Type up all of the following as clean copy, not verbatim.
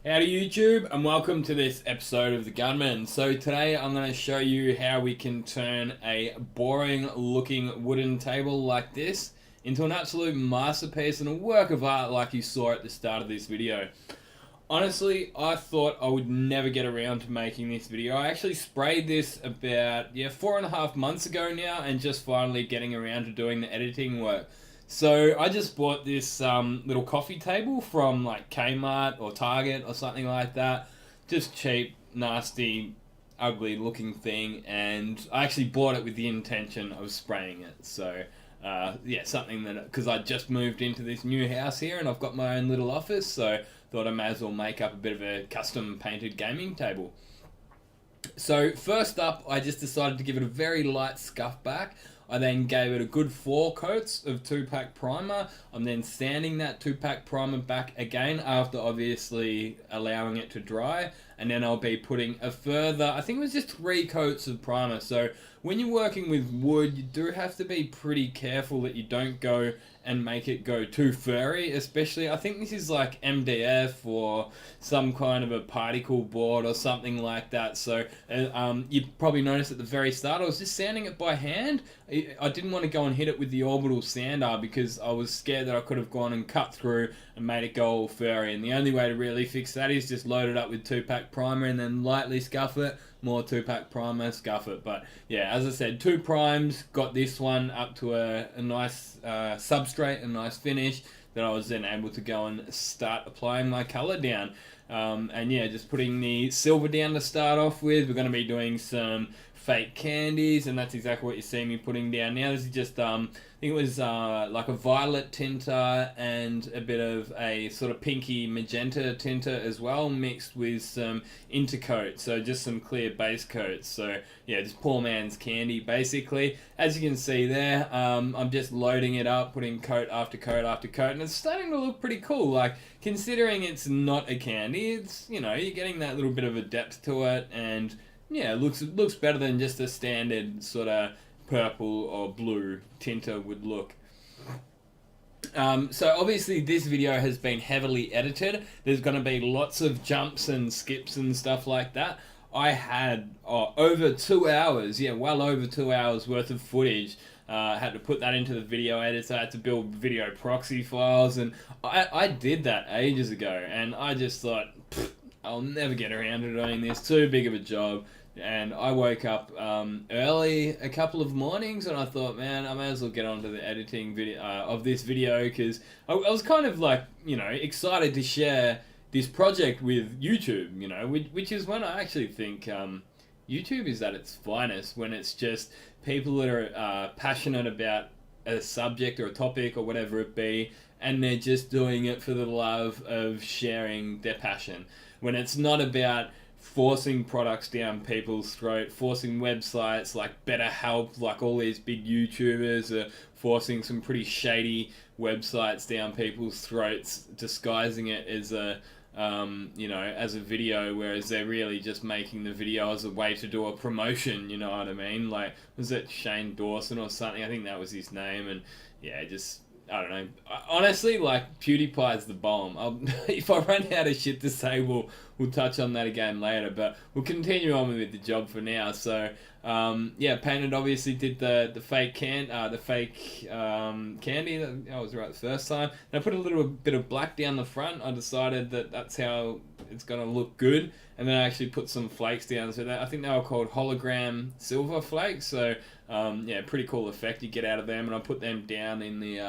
Howdy YouTube, and welcome to this episode of the Gunman. So today I'm going to show you how we can turn a boring looking wooden table like this into an absolute masterpiece and a work of art like you saw at the start of this video. Honestly, I thought I would never get around to making this video. I actually sprayed this about 4.5 months ago now, and just finally getting around to doing the editing work. So I just bought this little coffee table from like Kmart or Target or something like that. Just cheap, nasty, ugly looking thing, and I actually bought it with the intention of spraying it. So something that, because I just moved into this new house here and I've got my own little office, so thought I may as well make up a bit of a custom painted gaming table. So first up, I just decided to give it a very light scuff back. I then gave it a good 4 coats of 2-pack primer. I'm then sanding that 2-pack primer back again after obviously allowing it to dry. And then I'll be putting a further, I think it was just 3 coats of primer. So when you're working with wood, you do have to be pretty careful that you don't go and make it go too furry, especially, I think this is like MDF or some kind of a particle board or something like that. So you probably noticed at the very start I was just sanding it by hand. I didn't want to go and hit it with the orbital sander because I was scared that I could have gone and cut through and made it go all furry, and the only way to really fix that is just load it up with 2-pack primer and then lightly scuff it. More 2-pack primer, scuff it. But yeah, as I said, 2 primes, got this one up to a nice substrate, a nice finish that I was then able to go and start applying my colour down. And yeah, just putting the silver down to start off with. We're going to be doing some fake candies, and that's exactly what you see me putting down now. This is just I think it was like a violet tinter and a bit of a sort of pinky magenta tinter as well, mixed with some intercoat, so just some clear base coats. So yeah, just poor man's candy basically. As you can see there, I'm just loading it up, putting coat after coat after coat, and it's starting to look pretty cool. Like, considering it's not a candy, it's, you know, you're getting that little bit of a depth to it, and yeah, it looks better than just a standard sort of purple or blue tinter would look. So obviously this video has been heavily edited. There's going to be lots of jumps and skips and stuff like that. I had over 2 hours, well over 2 hours worth of footage. Had to put that into the video editor, I had to build video proxy files, and I did that ages ago, and I just thought, I'll never get around to doing this, too big of a job. And I woke up early a couple of mornings, and I thought, man, I may as well get onto the editing video of this video, because I was kind of like, you know, excited to share this project with YouTube, you know, which is when I actually think YouTube is at its finest, when it's just people that are passionate about a subject or a topic or whatever it be, and they're just doing it for the love of sharing their passion. When it's not about forcing products down people's throat, forcing websites like BetterHelp, like all these big YouTubers are forcing some pretty shady websites down people's throats, disguising it as a you know, as a video, whereas they're really just making the video as a way to do a promotion, you know what I mean? Like, was it Shane Dawson or something? I think that was his name, and yeah, just, I don't know. Honestly, like, PewDiePie's the bomb. If I run out of shit to say, we'll touch on that again later, but we'll continue on with the job for now. So, yeah, Painted obviously did the fake candy that I was right the first time. And I put a little bit of black down the front. I decided that that's how it's gonna look good, and then I actually put some flakes down. So that, I think they were called hologram silver flakes. So yeah, pretty cool effect you get out of them, and I put them down in the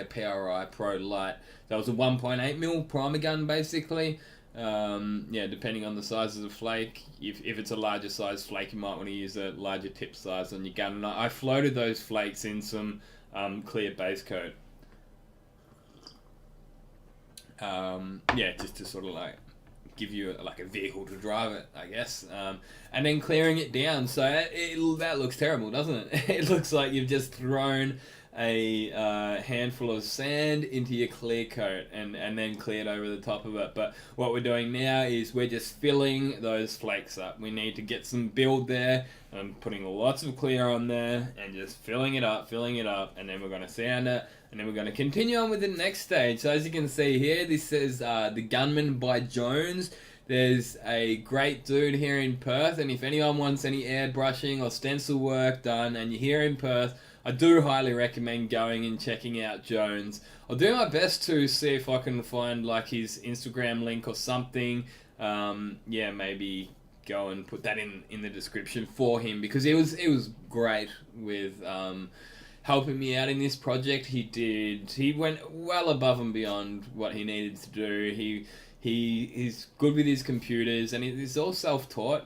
PRI Pro Light. That was a 1.8mm primer gun basically. Yeah, depending on the size of the flake, if it's a larger size flake, you might want to use a larger tip size on your gun. And I floated those flakes in some clear base coat. Yeah, just to sort of like give you like a vehicle to drive it, I guess, and then clearing it down. So that looks terrible, doesn't it? It looks like you've just thrown a handful of sand into your clear coat and then cleared over the top of it. But what we're doing now is we're just filling those flakes up. We need to get some build there. I'm putting lots of clear on there and just filling it up, and then we're going to sand it, And then we're going to continue on with the next stage. So as you can see here, this is the Gunman by Jones. There's a great dude here in Perth, and if anyone wants any airbrushing or stencil work done and you're here in Perth, I do highly recommend going and checking out Jones. I'll do my best to see if I can find like his Instagram link or something. Yeah, maybe go and put that in the description for him, because it was great with helping me out in this project. He went well above and beyond what he needed to do. He's good with his computers, and he's all self-taught,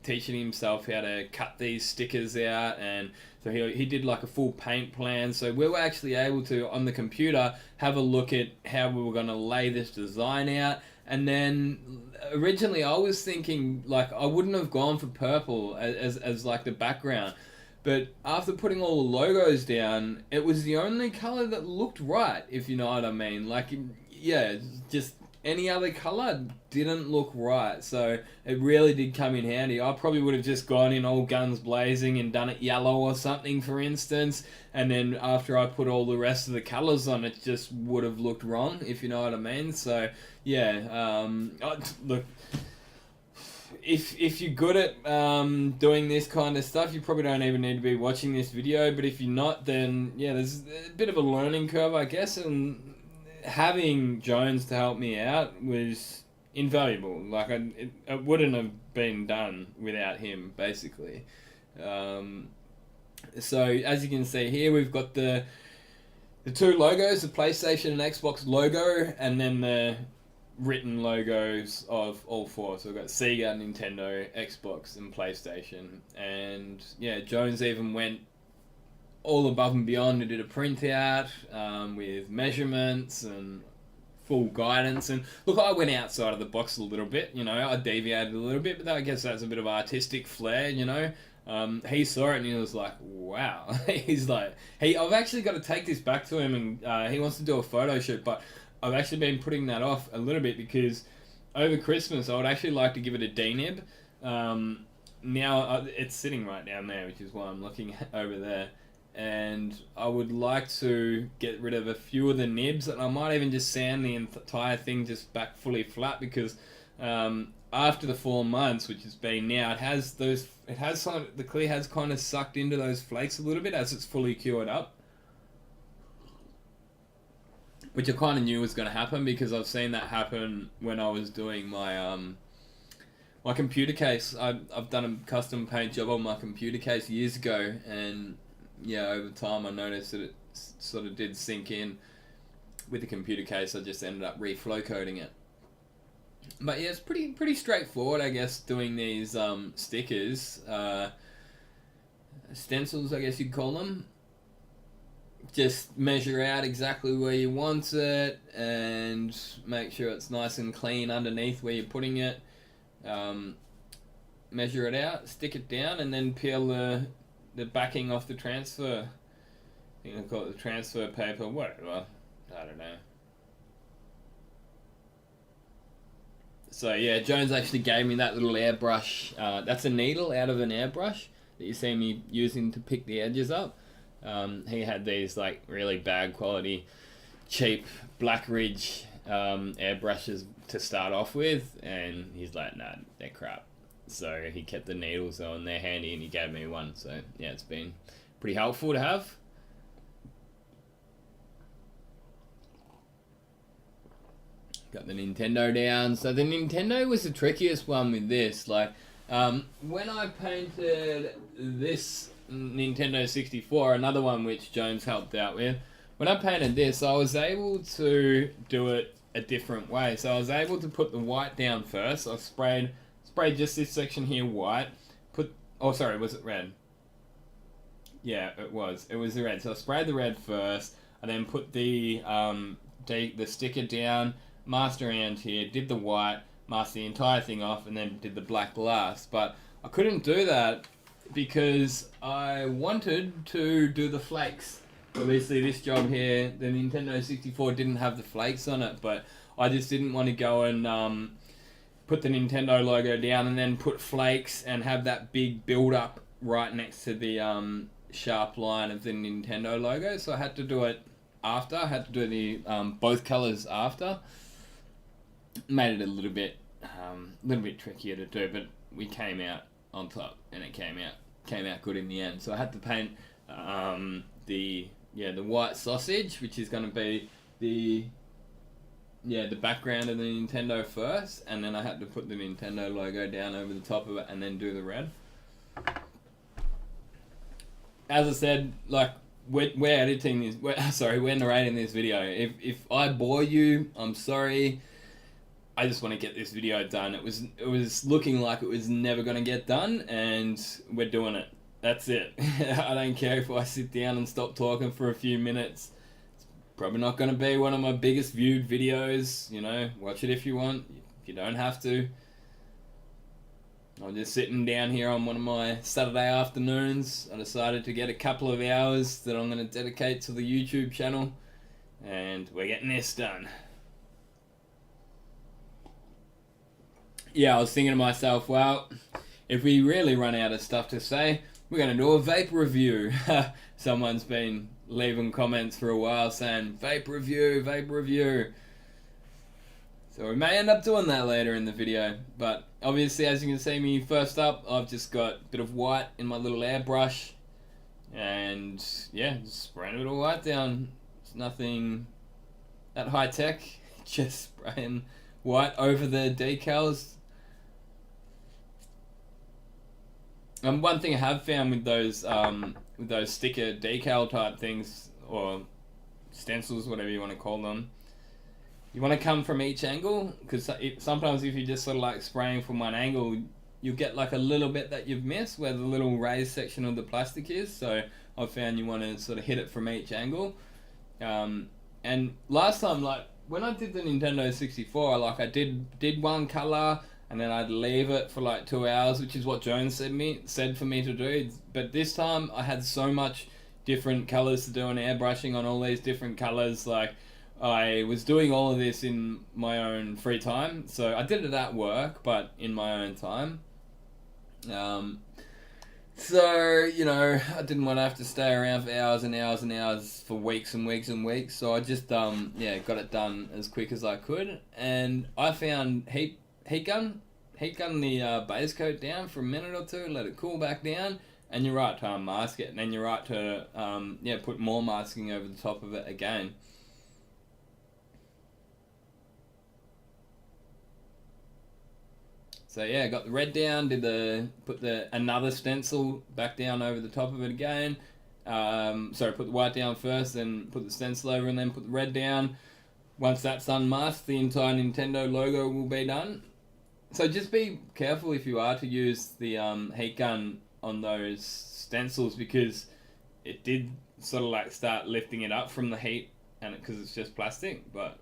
teaching himself how to cut these stickers out, and so he did like a full paint plan. So we were actually able to, on the computer, have a look at how we were going to lay this design out. And then originally I was thinking like I wouldn't have gone for purple as like the background. But after putting all the logos down, it was the only color that looked right, if you know what I mean. Like, yeah, just any other color didn't look right. So it really did come in handy. I probably would have just gone in all guns blazing and done it yellow or something, for instance. And then after I put all the rest of the colors on, it just would have looked wrong, if you know what I mean. So, yeah, look, if you're good at doing this kind of stuff, you probably don't even need to be watching this video. But if you're not, then yeah, there's a bit of a learning curve, I guess. And having Jones to help me out was invaluable. Like it wouldn't have been done without him, basically. So as you can see here, we've got the two logos, the PlayStation and Xbox logo, and then the written logos of all four. So we've got Sega, Nintendo, Xbox, and PlayStation. And yeah, Jones even went all above and beyond and did a printout with measurements and full guidance. And look, I went outside of the box a little bit, you know, I deviated a little bit, but I guess that's a bit of artistic flair, you know. He saw it and he was like, wow. He's like, hey, I've actually got to take this back to him, and he wants to do a photo shoot, but I've actually been putting that off a little bit because over Christmas I would actually like to give it a D-nib. Now it's sitting right down there, which is why I'm looking over there. And I would like to get rid of a few of the nibs, and I might even just sand the entire thing just back fully flat, because after the 4 months, which has been now, the clear has kind of sucked into those flakes a little bit as it's fully cured up, which I kind of knew was going to happen because I've seen that happen when I was doing my my computer case. I've done a custom paint job on my computer case years ago, and yeah, over time I noticed that it sort of did sink in with the computer case. I just ended up reflow coating it. But yeah, it's pretty straightforward, I guess, doing these stickers, stencils, I guess you'd call them. Just measure out exactly where you want it and make sure it's nice and clean underneath where you're putting it. Measure it out, stick it down, and then peel the backing off the transfer. I think I call it the transfer paper, whatever. I don't know. So yeah, Jones actually gave me that little airbrush. That's a needle out of an airbrush that you see me using to pick the edges up. He had these like really bad quality, cheap Black Ridge airbrushes to start off with, and he's like, nah, they're crap. So he kept the needles on, they're handy, and he gave me one. So yeah, it's been pretty helpful to have. Got the Nintendo down. So the Nintendo was the trickiest one with this. Like, when I painted this Nintendo 64, another one which Jones helped out with, when I painted this, I was able to do it a different way. So I was able to put the white down first. I sprayed just this section here white. Oh, sorry, was it red? Yeah, it was. It was the red. So I sprayed the red first. I then put the sticker down, masked around here, did the white, masked the entire thing off, and then did the black last. But I couldn't do that because I wanted to do the flakes. Obviously this job here, the Nintendo 64 didn't have the flakes on it, but I just didn't want to go and put the Nintendo logo down and then put flakes and have that big build up right next to the sharp line of the Nintendo logo. So I had to do it after. I had to do the both colors after. Made it a little bit trickier to do, but we came out on top, and it came out good in the end. So I had to paint the white sausage, which is going to be the background of the Nintendo first, and then I had to put the Nintendo logo down over the top of it, and then do the red. As I said, like, we're editing this. We're narrating this video. If I bore you, I'm sorry. I just want to get this video done. It was looking like it was never going to get done, and we're doing it. That's it. I don't care if I sit down and stop talking for a few minutes. It's probably not going to be one of my biggest viewed videos. You know, watch it if you want. If you don't have to. I'm just sitting down here on one of my Saturday afternoons. I decided to get a couple of hours that I'm going to dedicate to the YouTube channel, and we're getting this done. Yeah, I was thinking to myself, well, if we really run out of stuff to say, we're going to do a vape review. Someone's been leaving comments for a while saying, vape review. So we may end up doing that later in the video. But obviously, as you can see me, first up, I've just got a bit of white in my little airbrush. And yeah, just spraying a bit of white down. It's nothing that high tech. Just spraying white over the decals. And one thing I have found with those sticker decal type things, or stencils, whatever you want to call them, you want to come from each angle, because sometimes if you just sort of like spraying from one angle, you'll get like a little bit that you've missed where the little raised section of the plastic is. So I've found you want to sort of hit it from each angle. And last time, like when I did the Nintendo 64, like I did one color, and then I'd leave it for like 2 hours, which is what Jones said for me to do. But this time I had so much different colors to do and airbrushing on all these different colors. Like I was doing all of this in my own free time. So I did it at work, but in my own time. So, you know, I didn't want to have to stay around for hours and hours and hours for weeks and weeks and weeks. So I just, got it done as quick as I could. And I found heat gun the base coat down for a minute or two, let it cool back down, and you're right to unmask it, and then you're right to put more masking over the top of it again. So yeah, got the red down, put another stencil back down over the top of it again. Put the white down first, then put the stencil over, and then put the red down. Once that's unmasked, the entire Nintendo logo will be done. So just be careful if you are to use the heat gun on those stencils, because it did sort of like start lifting it up from the heat, and because it's just plastic. But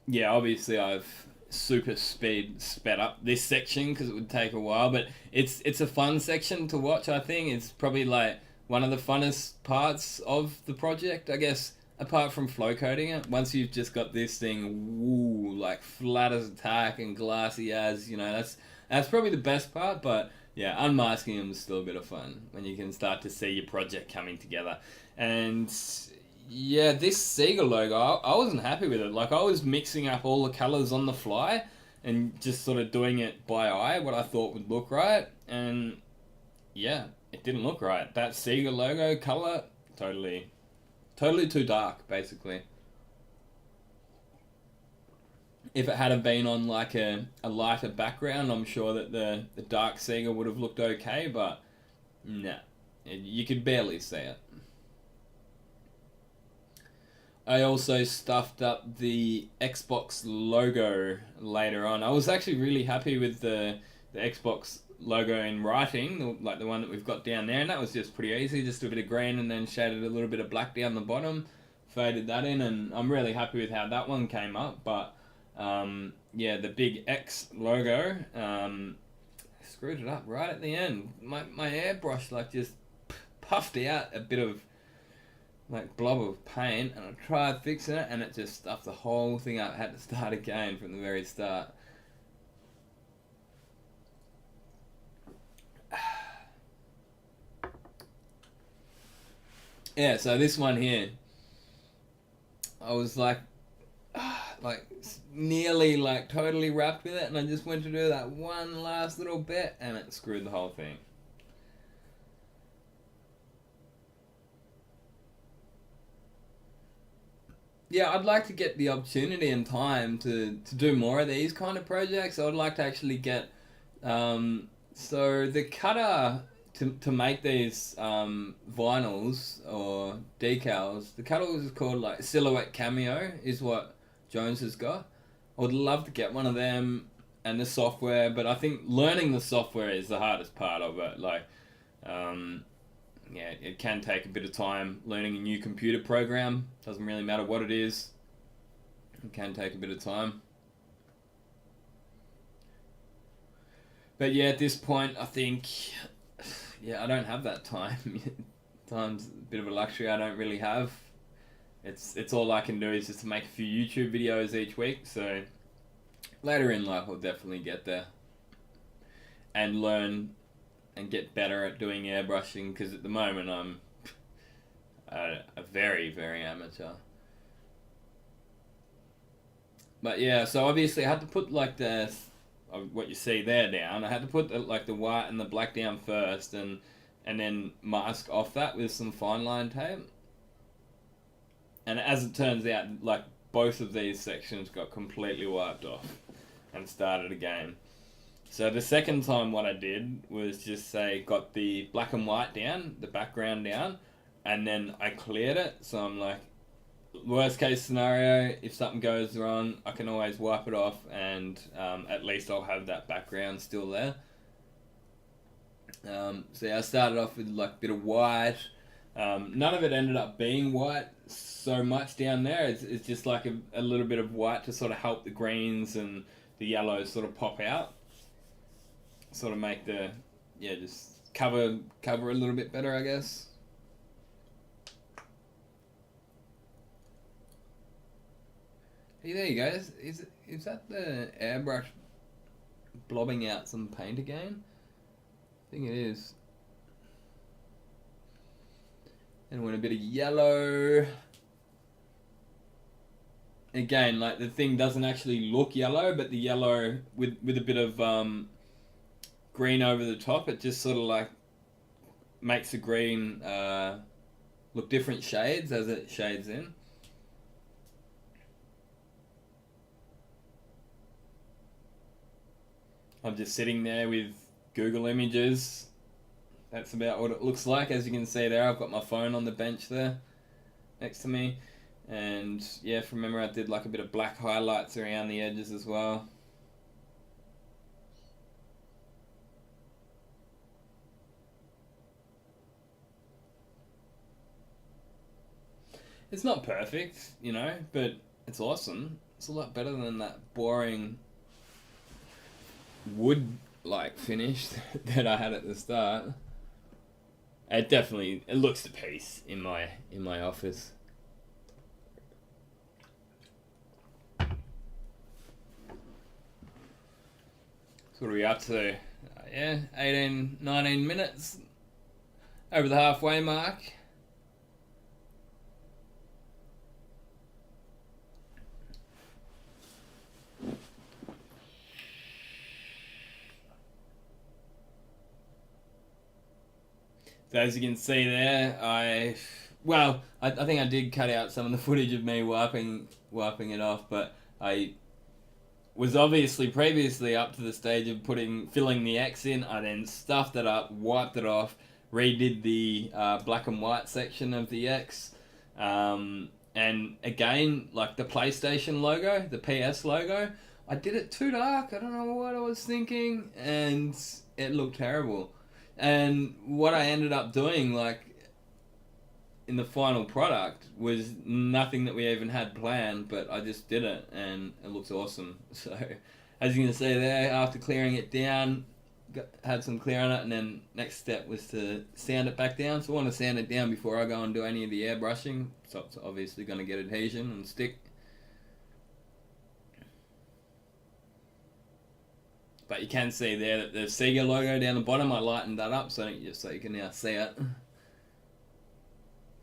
yeah, obviously I've super sped up this section because it would take a while, but it's a fun section to watch. I think it's probably like one of the funnest parts of the project, I guess. Apart from flow coating it, once you've just got this thing, woo, like flat as a tack and glassy as, you know, that's probably the best part. But yeah, unmasking them is still a bit of fun when you can start to see your project coming together. And yeah, this Sega logo, I wasn't happy with it. Like I was mixing up all the colors on the fly and just sort of doing it by eye, what I thought would look right. And yeah, it didn't look right. That Sega logo color, totally too dark, basically. If it had been on like a lighter background, I'm sure that the dark Sega would have looked okay, but nah, you could barely see it. I also stuffed up the Xbox logo later on. I was actually really happy with the Xbox logo in writing, like the one that we've got down there, and that was just pretty easy. Just a bit of green and then shaded a little bit of black down the bottom, faded that in, and I'm really happy with how that one came up. But the big X logo, screwed it up right at the end. My airbrush like just puffed out a bit of like blob of paint, and I tried fixing it, and it just stuffed the whole thing up. I had to start again from the very start. Yeah, so this one here, I was like nearly like totally wrapped with it, and I just went to do that one last little bit, and it screwed the whole thing. Yeah, I'd like to get the opportunity and time to do more of these kind of projects. I would like to actually get so the cutter to make these vinyls or decals. The cutter is called like Silhouette Cameo, is what Jones has got. I would love to get one of them and the software, but I think learning the software is the hardest part of it. Like, yeah, it can take a bit of time learning a new computer program. Doesn't really matter what it is. It can take a bit of time. But yeah, at this point, I think, yeah, I don't have that time. Time's a bit of a luxury I don't really have. It's all I can do is just to make a few YouTube videos each week. So later in life, I'll definitely get there and learn and get better at doing airbrushing, because at the moment I'm a very, very amateur. But yeah, so obviously I had to put like what you see there down. I had to put like the white and the black down first, and then mask off that with some fine line tape. And as it turns out, like both of these sections got completely wiped off and started again. So the second time what I did was just say got the black and white down, the background down, and then I cleared it. So I'm like, worst case scenario, if something goes wrong, I can always wipe it off, and at least I'll have that background still there. So yeah, I started off with like a bit of white. None of it ended up being white so much down there. It's just like a little bit of white to sort of help the greens and the yellows sort of pop out. Sort of make the, yeah, just cover a little bit better, I guess. Hey, there you go. Is that the airbrush blobbing out some paint again? I think it is. And I want a bit of yellow. Again, like the thing doesn't actually look yellow, but the yellow with a bit of green over the top, it just sort of like makes the green look different shades as it shades in. I'm just sitting there with Google Images. That's about what it looks like. As you can see there, I've got my phone on the bench there next to me. And yeah, if you remember, I did like a bit of black highlights around the edges as well. It's not perfect, you know, but it's awesome. It's a lot better than that boring wood-like finish that I had at the start. It looks the piece in my office. So what are we up to? Yeah, 18, 19 minutes. Over the halfway mark. So as you can see there, I think I did cut out some of the footage of me wiping it off, but I was obviously previously up to the stage of filling the X in. I then stuffed it up, wiped it off, redid the black and white section of the X, and again, like the PlayStation logo, the PS logo, I did it too dark. I don't know what I was thinking, and it looked terrible. And what I ended up doing, like, in the final product was nothing that we even had planned, but I just did it, and it looks awesome. So, as you can see there, after clearing it down, had some clear on it, and then next step was to sand it back down. So I want to sand it down before I go and do any of the airbrushing. So it's obviously going to get adhesion and stick. But you can see there that the Sega logo down the bottom, I lightened that up so you can now see it.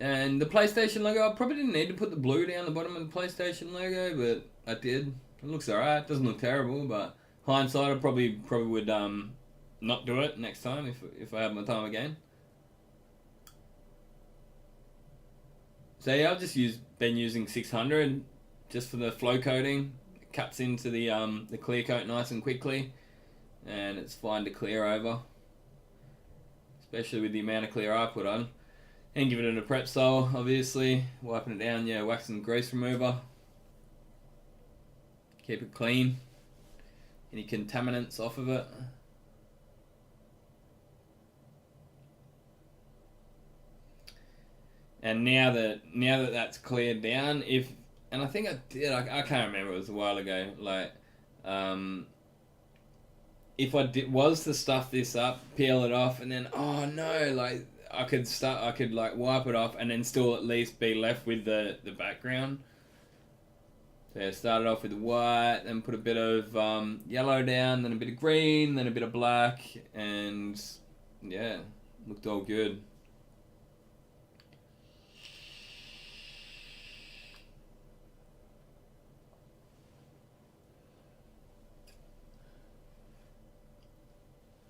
And the PlayStation logo, I probably didn't need to put the blue down the bottom of the PlayStation logo, but I did. It looks alright. Doesn't look terrible, but hindsight, I probably would not do it next time if I had my time again. So yeah, I've just been using 600 just for the flow coating. It cuts into the clear coat nice and quickly, and it's fine to clear over, especially with the amount of clear I put on. And give it a prep style, obviously. Wiping it down, yeah, wax and grease remover. Keep it clean. Any contaminants off of it. And now that that's cleared down, and I think I did, I can't remember, it was a while ago, like, if I was to stuff this up, peel it off, and then, oh no, like, I could like wipe it off and then still at least be left with the background. So yeah, started off with the white, then put a bit of yellow down, then a bit of green, then a bit of black, and yeah, looked all good.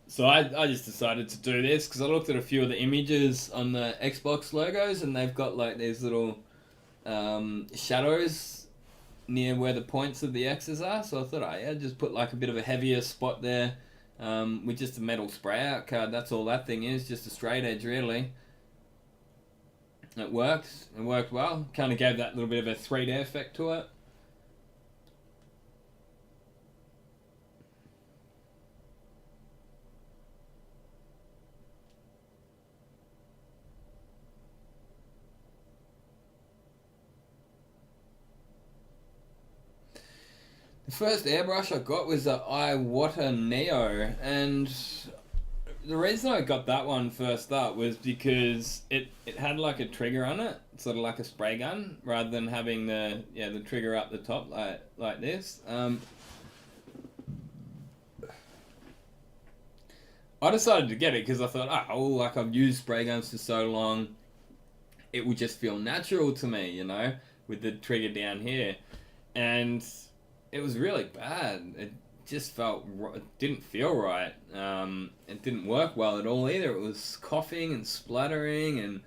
So I just decided to do this because I looked at a few of the images on the Xbox logos, and they've got like these little shadows near where the points of the X's are. So I thought, oh yeah, just put like a bit of a heavier spot there with just a metal spray out card. That's all that thing is, just a straight edge really. It worked. It worked well. Kind of gave that little bit of a 3D effect to it. The first airbrush I got was the Iwata Neo, and the reason I got that one first up was because it had like a trigger on it, sort of like a spray gun, rather than having the trigger up the top like this. I decided to get it because I thought, oh, like I've used spray guns for so long, it would just feel natural to me, you know, with the trigger down here, and it was really bad. It just it didn't feel right. It didn't work well at all either. It was coughing and spluttering, and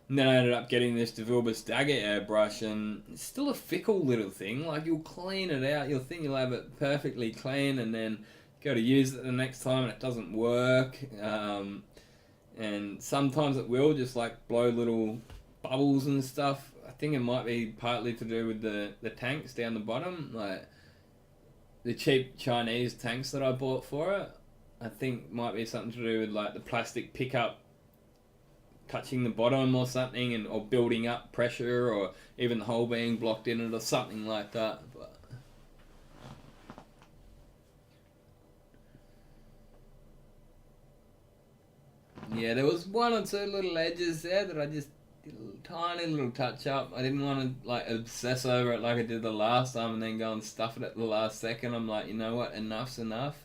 then I ended up getting this DeVilbiss Dagger airbrush, and it's still a fickle little thing. Like, you'll clean it out, you'll think you'll have it perfectly clean, and then go to use it the next time and it doesn't work. And sometimes it will just like blow little bubbles and stuff. I think it might be partly to do with the tanks down the bottom, like the cheap Chinese tanks that I bought for it. I think might be something to do with like the plastic pickup touching the bottom or something, or building up pressure, or even the hole being blocked in it or something like that. But yeah, there was one or two little edges there that I just did a tiny little touch up. I didn't want to like obsess over it like I did the last time and then go and stuff it at the last second. I'm like, you know what, enough's enough.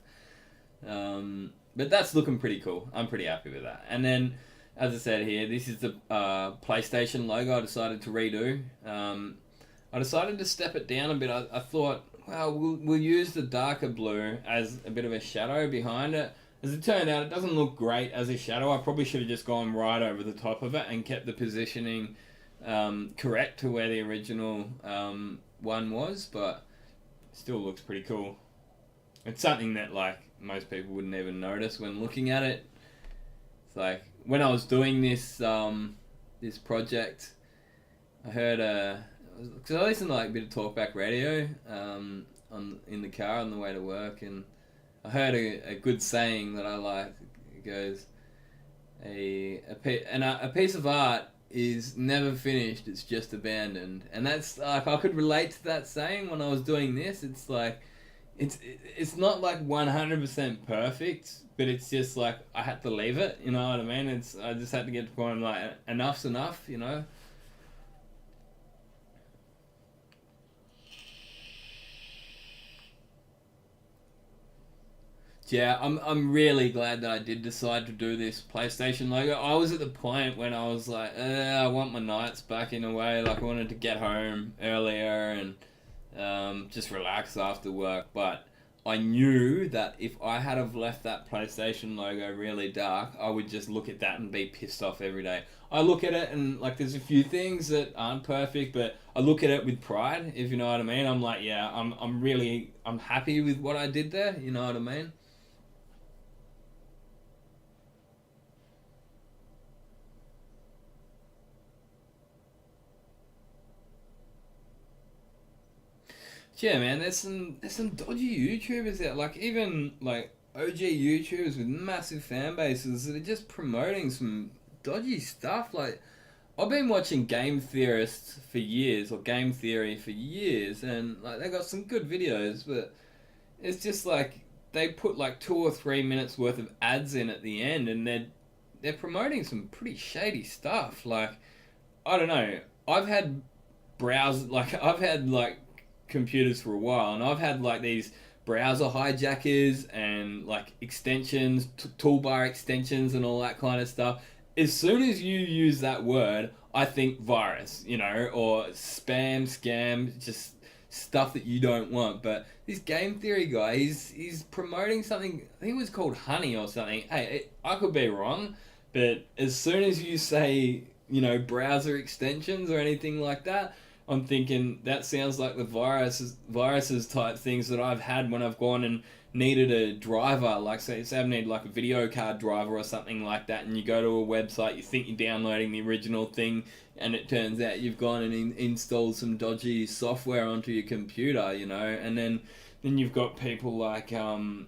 But that's looking pretty cool. I'm pretty happy with that. And then, as I said here, this is the PlayStation logo I decided to redo. I decided to step it down a bit. I thought, well, we'll use the darker blue as a bit of a shadow behind it. As it turned out, it doesn't look great as a shadow. I probably should have just gone right over the top of it and kept the positioning correct to where the original one was, but it still looks pretty cool. It's something that like most people wouldn't even notice when looking at it. It's like when I was doing this this project, I heard because I listen to like a bit of talkback radio in the car on the way to work, and I heard a good saying that I like. It goes, a piece of art is never finished, it's just abandoned. And that's like, I could relate to that saying when I was doing this. It's like, it's not like 100% perfect, but it's just like, I had to leave it, you know what I mean? I just had to get to the point like, enough's enough, you know? Yeah, I'm really glad that I did decide to do this PlayStation logo. I was at the point when I was like, I want my nights back in a way. Like I wanted to get home earlier and just relax after work. But I knew that if I had have left that PlayStation logo really dark, I would just look at that and be pissed off every day. I look at it and like there's a few things that aren't perfect, but I look at it with pride, if you know what I mean. I'm like, yeah, I'm happy with what I did there, you know what I mean? Yeah, man, there's some dodgy YouTubers out, like even like OG YouTubers with massive fan bases that are just promoting some dodgy stuff. Like I've been watching game theorists for years, or game theory for years, and like they got some good videos, but it's just like they put like 2 or 3 minutes worth of ads in at the end, and they're promoting some pretty shady stuff. Like I don't know, I've had like computers for a while, and I've had like these browser hijackers and like extensions, toolbar extensions, and all that kind of stuff. As soon as you use that word, I think virus, or spam, scam, just stuff that you don't want. But this game theory guy, he's promoting something. I think it was called Honey or something. Hey, I could be wrong, but as soon as you say browser extensions or anything like that, I'm thinking that sounds like the viruses type things that I've had when I've gone and needed a driver, like say I've needed like a video card driver or something like that, and you go to a website, you think you're downloading the original thing, and it turns out you've gone and installed some dodgy software onto your computer, and then you've got people like Philip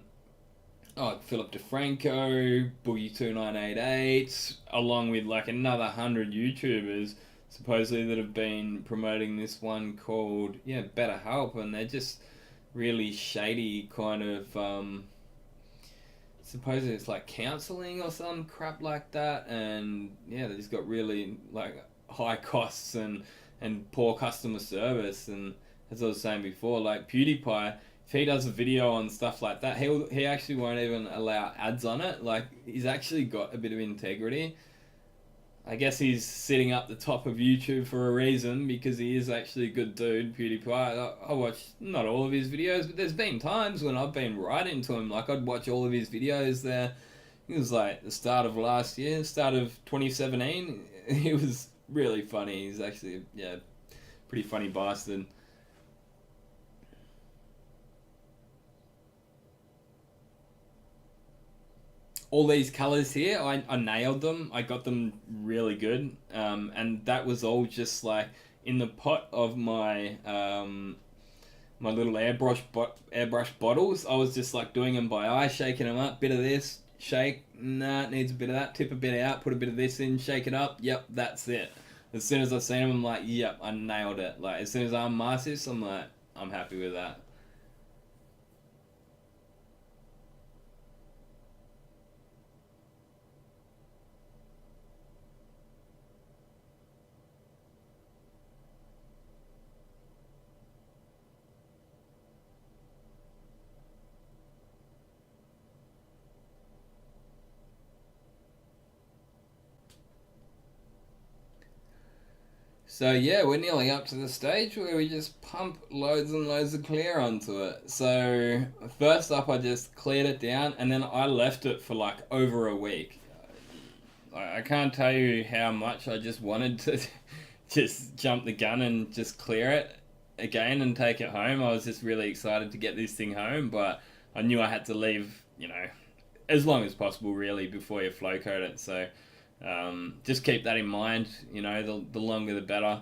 DeFranco, Boogie2988, along with like another 100 YouTubers supposedly that have been promoting this one called BetterHelp, and they're just really shady kind of supposedly it's like counseling or some crap like that, and yeah, they just got really like high costs and poor customer service. And as I was saying before, like PewDiePie, if he does a video on stuff like that, he actually won't even allow ads on it. Like he's actually got a bit of integrity. I guess he's sitting up the top of YouTube for a reason, because he is actually a good dude, PewDiePie. I watch not all of his videos, but there's been times when I've been right into him. Like I'd watch all of his videos there. It was like the start of last year, start of 2017. He was really funny. He's actually pretty funny bastard. All these colors here, I nailed them. I got them really good, and that was all just like in the pot of my little airbrush bottles. I was just like doing them by eye, shaking them up. Bit of this, shake. Nah, it needs a bit of that. Tip a bit out. Put a bit of this in. Shake it up. Yep, that's it. As soon as I seen them, I'm like, yep, I nailed it. Like as soon as I unmasked this, I'm like, I'm happy with that. So yeah, we're nearly up to the stage where we just pump loads and loads of clear onto it. So first up, I just cleared it down, and then I left it for like over a week. I can't tell you how much I just wanted to just jump the gun and just clear it again and take it home. I was just really excited to get this thing home, but I knew I had to leave, as long as possible really before you flow coat it. So just keep that in mind. The longer the better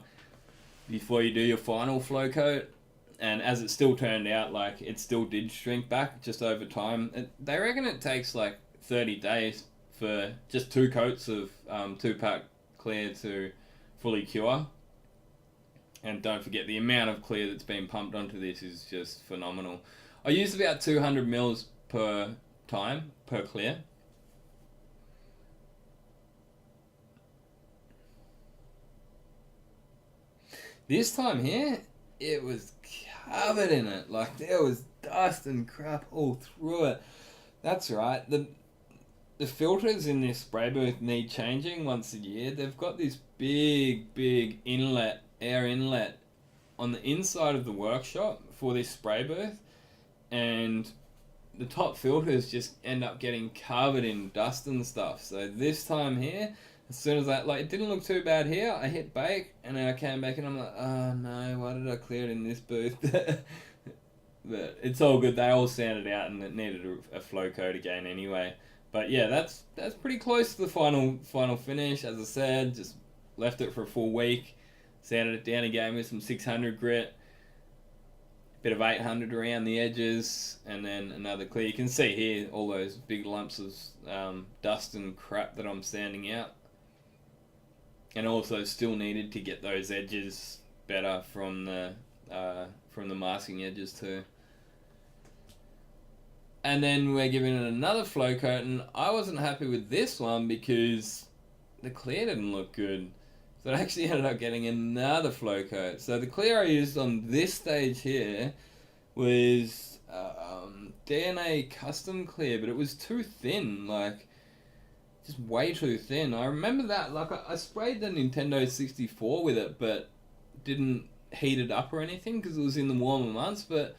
before you do your final flow coat. And as it still turned out, like it still did shrink back just over time. They reckon it takes like 30 days for just 2 coats of 2-pack clear to fully cure. And don't forget, the amount of clear that's been pumped onto this is just phenomenal. I use about 200 mils per time per clear. This time here, it was covered in it. Like there was dust and crap all through it. That's right. The filters in this spray booth need changing once a year. They've got this big inlet, air inlet on the inside of the workshop for this spray booth, and the top filters just end up getting covered in dust and stuff. So this time here, as soon as it didn't look too bad here, I hit bake, and then I came back and I'm like, oh no, why did I clear it in this booth? But it's all good. They all sanded out, and it needed a flow coat again anyway. But yeah, that's pretty close to the final finish. As I said, just left it for a full week, sanded it down again with some 600 grit, bit of 800 around the edges, and then another clear. You can see here all those big lumps of dust and crap that I'm sanding out, and also still needed to get those edges better from the masking edges too. And then we're giving it another flow coat, and I wasn't happy with this one because the clear didn't look good. So I actually ended up getting another flow coat. So the clear I used on this stage here was DNA custom clear, but it was too thin, like just way too thin. I remember that, like I sprayed the Nintendo 64 with it, but didn't heat it up or anything because it was in the warmer months. But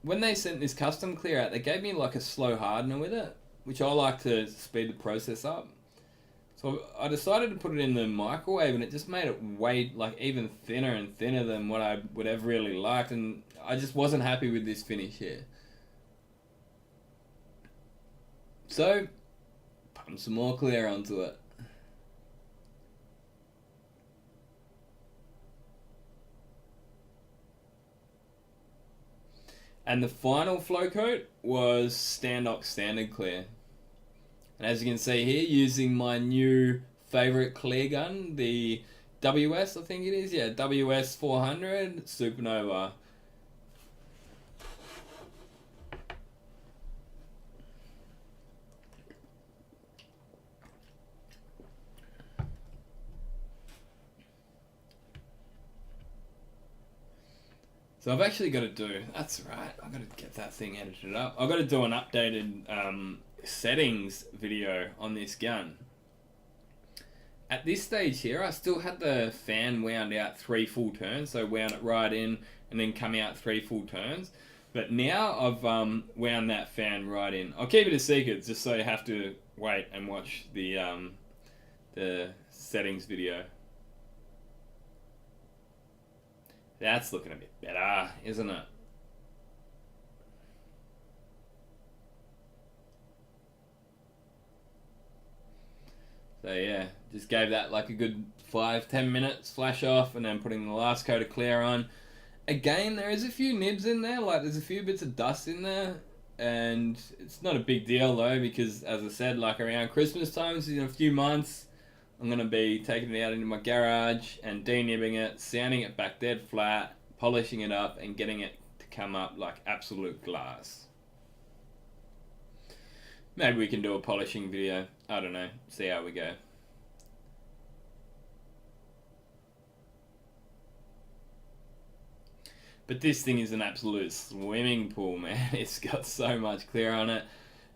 when they sent this custom clear out, they gave me like a slow hardener with it, which I like to speed the process up. So I decided to put it in the microwave, and it just made it way, like, even thinner and thinner than what I would have really liked, and I just wasn't happy with this finish here. So, put some more clear onto it. And the final flow coat was Standox Standard Clear. And as you can see here, using my new favorite clear gun, the WS, I think it is, yeah, WS 400 Supernova. So I've actually got to do, that's right, I've got to get that thing edited up. I've got to do an updated settings video on this gun. At this stage here, I still had the fan wound out 3 full turns, so wound it right in and then come out 3 full turns. But now I've wound that fan right in. I'll keep it a secret just so you have to wait and watch the settings video. That's looking a bit better, isn't it? So yeah, just gave that like a good 5-10 minutes, flash off, and then putting the last coat of clear on. Again, there is a few nibs in there, like there's a few bits of dust in there, and it's not a big deal though, because as I said, like around Christmas times, in a few months, I'm going to be taking it out into my garage and de-nibbing it, sanding it back dead flat, polishing it up, and getting it to come up like absolute glass. Maybe we can do a polishing video. I don't know. See how we go. But this thing is an absolute swimming pool, man. It's got so much clear on it.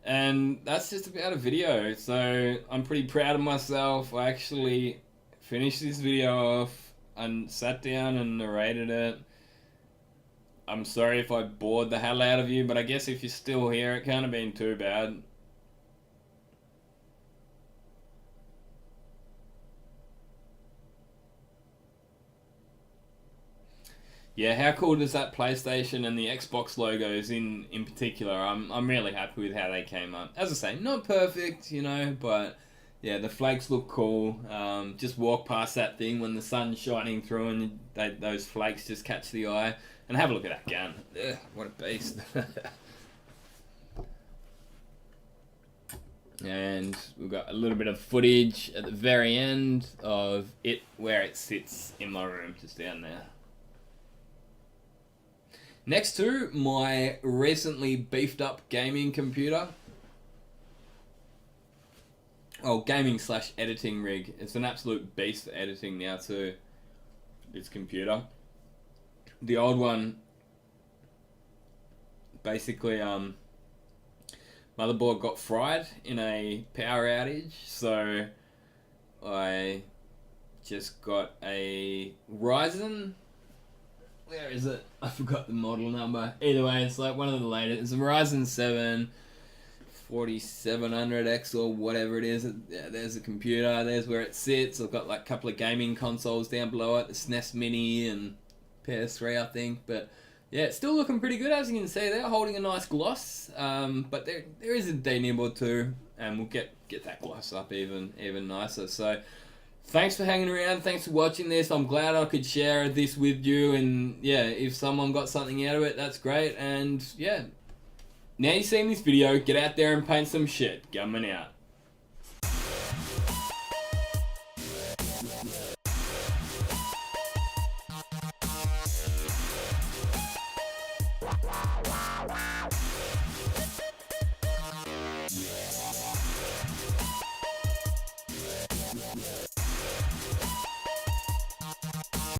And that's just about a video. So I'm pretty proud of myself. I actually finished this video off and sat down and narrated it. I'm sorry if I bored the hell out of you, but I guess if you're still here, it can't have been too bad. Yeah, how cool does that PlayStation and the Xbox logos in particular? I'm really happy with how they came up. As I say, not perfect, you know, but yeah, the flakes look cool. Just walk past that thing when the sun's shining through, and those flakes just catch the eye. And have a look at that gun. Ugh, what a beast. And we've got a little bit of footage at the very end of it, where it sits in my room, just down there. Next to my recently beefed up gaming computer. Oh, gaming / editing rig. It's an absolute beast for editing now too. This computer. The old one basically motherboard got fried in a power outage, so I just got a Ryzen. Where is it? I forgot the model number. Either way, it's like one of the latest. It's a Ryzen 7 4700X or whatever it is. Yeah, there's the computer. There's where it sits. I've got like a couple of gaming consoles down below it. The SNES Mini and PS3, I think. But yeah, it's still looking pretty good, as you can see. They're holding a nice gloss. But there is a denib or two, and we'll get that gloss up even nicer. So thanks for hanging around. Thanks for watching this. I'm glad I could share this with you. And yeah, if someone got something out of it, that's great. And yeah, now you've seen this video, get out there and paint some shit. Gunman out. Yeah.